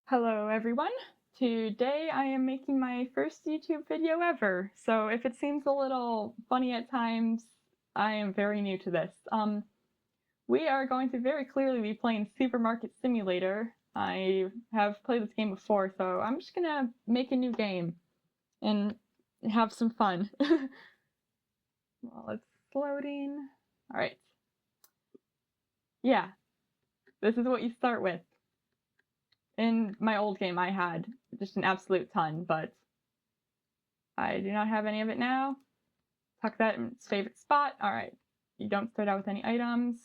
Hello everyone! Today I am making my first YouTube video ever, so if it seems a little funny at times, I am very new to this. We are going to very clearly be playing Supermarket Simulator. I have played this game before, so I'm just gonna make a new game and have some fun. Well, it's loading. Alright. Yeah, this is what you start with. In my old game I had just an absolute ton, but I do not have any of it now. Tuck that in its favorite spot. Alright, you don't start out with any items.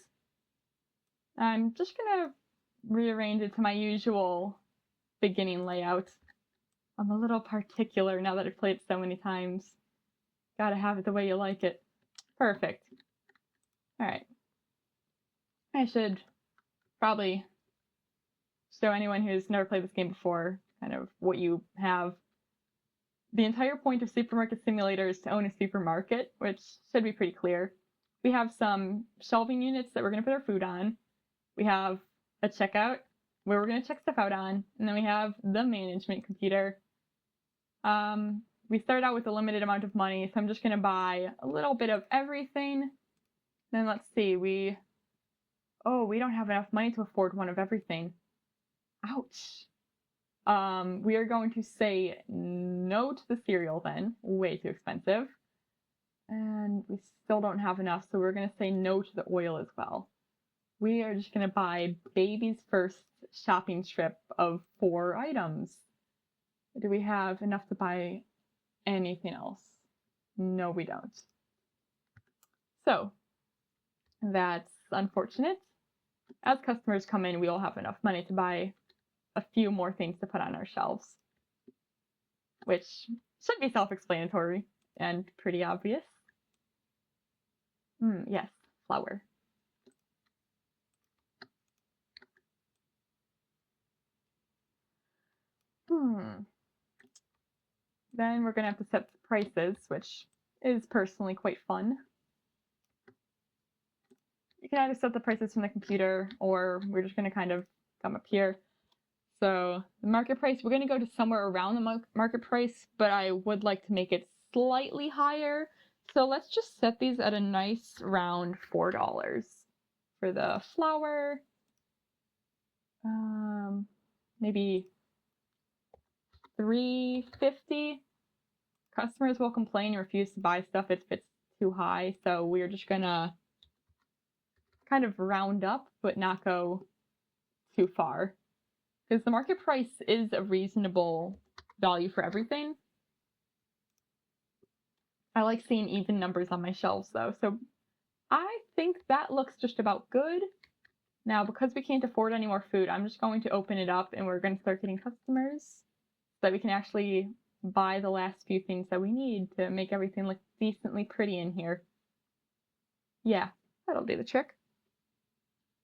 I'm just gonna rearrange it to my usual beginning layout. I'm a little particular now that I've played it so many times. Gotta have it the way you like it. Perfect. Alright. I should probably show anyone who's never played this game before kind of what you have. The entire point of Supermarket Simulator is to own a supermarket, which should be pretty clear. We have some shelving units that we're going to put our food on. We have a checkout where we're going to check stuff out on. And then we have the management computer. We start out with a limited amount of money, so I'm just going to buy a little bit of everything. Then let's see, we don't have enough money to afford one of everything. Ouch. We are going to say no to the cereal then. Way too expensive. And we still don't have enough, so we're going to say no to the oil as well. We are just going to buy baby's first shopping trip of 4 items. Do we have enough to buy anything else? No, we don't. So, that's unfortunate. As customers come in, we will have enough money to buy a few more things to put on our shelves, which should be self-explanatory and pretty obvious. Yes, flour. Then we're going to have to set the prices, which is personally quite fun. You can either set the prices from the computer, or we're just going to kind of come up here. So the market price, we're going to go to somewhere around the market price, but I would like to make it slightly higher. So let's just set these at a nice round $4 for the flour. Maybe $3.50. Customers will complain and refuse to buy stuff if it's too high, so we're just gonna kind of round up, but not go too far. Because the market price is a reasonable value for everything. I like seeing even numbers on my shelves though, so I think that looks just about good. Now, because we can't afford any more food, I'm just going to open it up and we're going to start getting customers so that we can actually buy the last few things that we need to make everything look decently pretty in here. Yeah, that'll do the trick.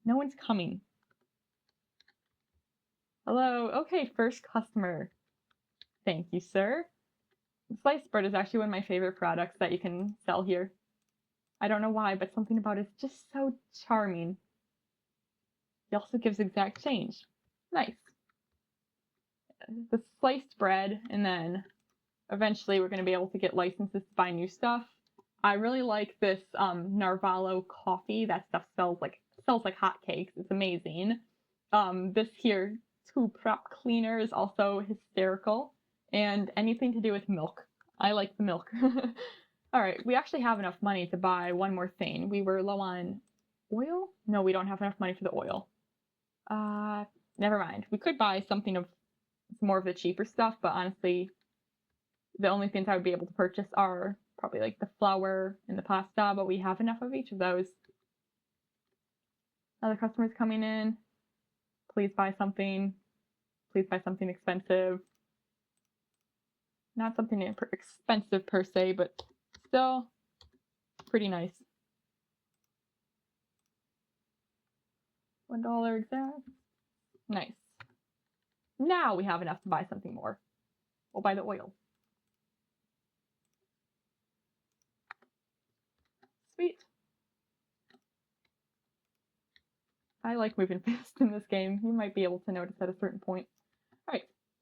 No one's coming. Hello. Okay, first customer. Thank you, sir. Sliced bread is actually one of my favorite products that you can sell here. I don't know why, but something about it is just so charming. It also gives exact change. Nice. The sliced bread, and then eventually we're going to be able to get licenses to buy new stuff. I really like this Narvalo coffee. That stuff sells like hotcakes. It's amazing. This here two prop cleaner is also hysterical, and anything to do with milk. I like the milk. All right, we actually have enough money to buy one more thing. We were low on oil? No, we don't have enough money for the oil. Never mind. We could buy something of more of the cheaper stuff, but honestly, the only things I would be able to purchase are probably like the flour and the pasta, but we have enough of each of those. Other customers coming in. Please buy something. Please buy something expensive. Not something expensive per se, but still pretty nice. $1 exact. Nice. Now we have enough to buy something more. We'll buy the oil. Sweet. I like moving fast in this game. You might be able to notice at a certain point. Alright,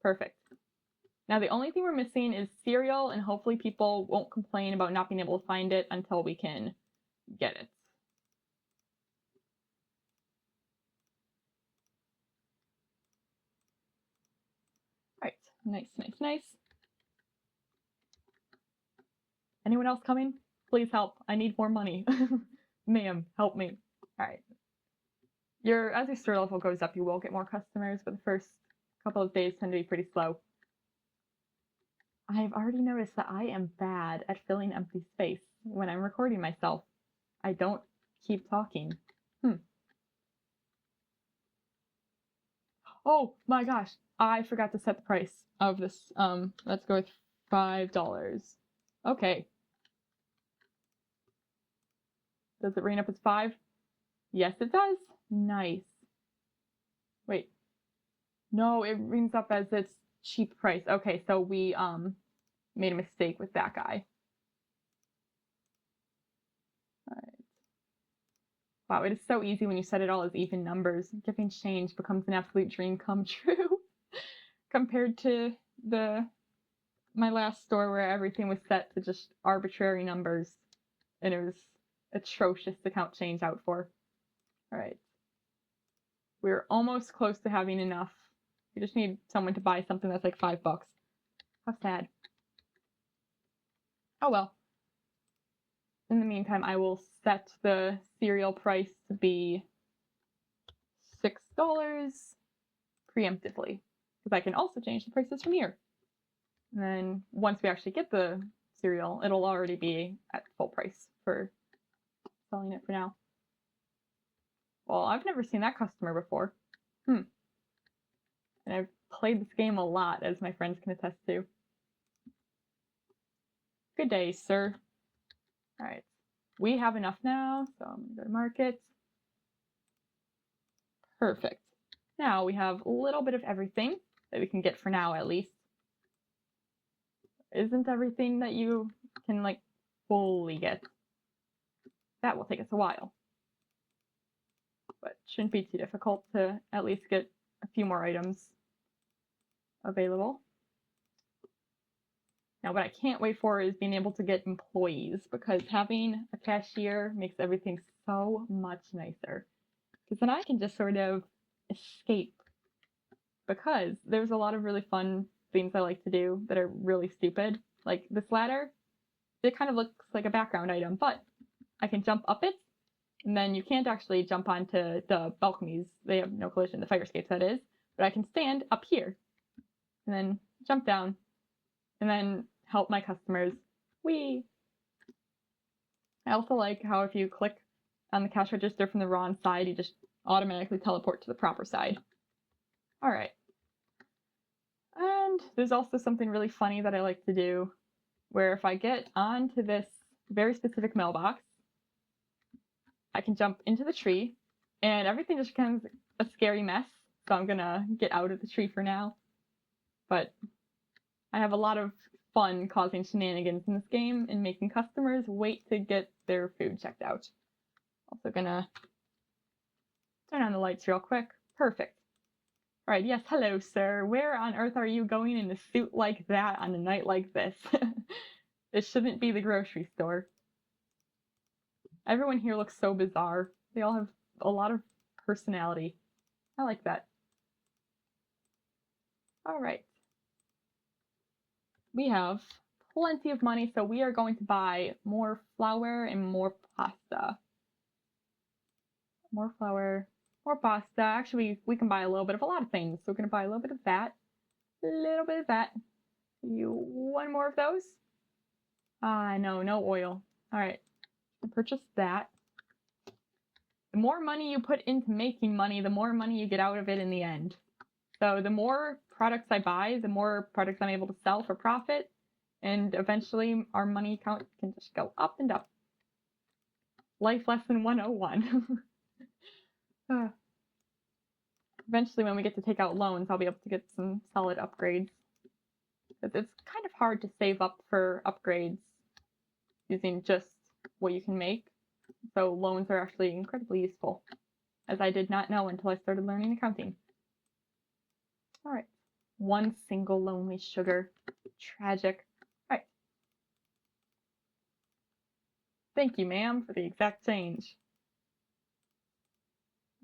Perfect. Now the only thing we're missing is cereal, and hopefully people won't complain about not being able to find it until we can get it. All right, nice. Anyone else coming? Please help. I need more money. Ma'am, help me. All right. As your store level goes up, you will get more customers, but the first couple of days tend to be pretty slow. I've already noticed that I am bad at filling empty space when I'm recording myself. I don't keep talking. Oh my gosh, I forgot to set the price of this. Let's go with $5. Okay. Does it ring up as 5? Yes, it does. Nice. Wait. No, it rings up as its cheap price. Okay, so we made a mistake with that guy. All right. Wow, it is so easy when you set it all as even numbers. Giving change becomes an absolute dream come true compared to my last store where everything was set to just arbitrary numbers and it was atrocious to count change out for. All right. We're almost close to having enough. We just need someone to buy something that's like $5. How sad. Oh well. In the meantime, I will set the cereal price to be $6 preemptively, because I can also change the prices from here. And then once we actually get the cereal, it'll already be at full price for selling it for now. Well, I've never seen that customer before. And I've played this game a lot, as my friends can attest to. Good day, sir. All right. We have enough now, so I'm going to go to market. Perfect. Now we have a little bit of everything that we can get for now, at least. Isn't everything that you can, like, fully get. That will take us a while. But shouldn't be too difficult to at least get a few more items available. Now, what I can't wait for is being able to get employees, because having a cashier makes everything so much nicer. Because then I can just sort of escape. Because there's a lot of really fun things I like to do that are really stupid. Like this ladder, it kind of looks like a background item, but I can jump up it, and then you can't actually jump onto the balconies. They have no collision, the fire escapes that is. But I can stand up here, and then jump down, and then help my customers. Whee! I also like how if you click on the cash register from the wrong side, you just automatically teleport to the proper side. Alright. And there's also something really funny that I like to do, where if I get onto this very specific mailbox, I can jump into the tree, and everything just becomes a scary mess, so I'm gonna get out of the tree for now. But I have a lot of fun causing shenanigans in this game and making customers wait to get their food checked out. Also gonna turn on the lights real quick. Perfect. Alright, yes, hello, sir. Where on earth are you going in a suit like that on a night like this? This shouldn't be the grocery store. Everyone here looks so bizarre. They all have a lot of personality. I like that. Alright. We have plenty of money, so we are going to buy more flour and more pasta. More flour, more pasta. Actually, we can buy a little bit of a lot of things. So we're going to buy a little bit of that. A little bit of that. One more of those? No oil. Alright. Purchase that. The more money you put into making money, the more money you get out of it in the end. So the more products I buy, the more products I'm able to sell for profit, and eventually our money account can just go up and up. Life lesson 101. Eventually, when we get to take out loans, I'll be able to get some solid upgrades. It's kind of hard to save up for upgrades using just what you can make. So loans are actually incredibly useful, as I did not know until I started learning accounting. Alright, One single lonely sugar. Tragic. All right. Thank you, ma'am, for the exact change.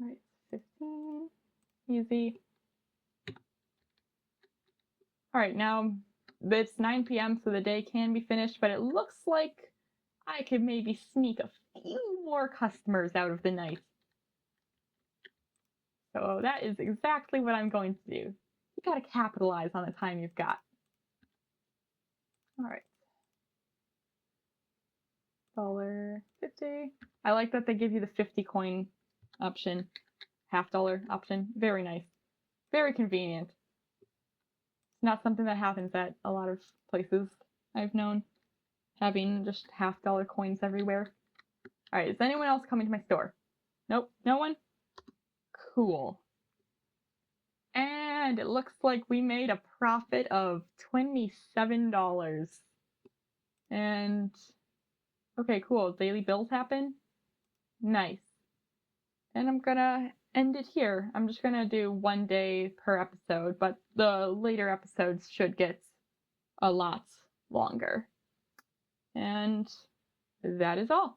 All right, 15. Easy. All right, now it's 9 p.m., so the day can be finished, but it looks like I could maybe sneak a few more customers out of the night. So that is exactly what I'm going to do. You gotta capitalize on the time you've got. All right. $1.50. I like that they give you the 50 coin option, $half option. Very nice. Very convenient. It's not something that happens at a lot of places I've known, having just $half coins everywhere. All right, is anyone else coming to my store? Nope, no one? Cool. And it looks like we made a profit of $27. And okay, cool. Daily bills happen. Nice. And I'm gonna end it here. I'm just gonna do 1 day per episode, but the later episodes should get a lot longer. And that is all.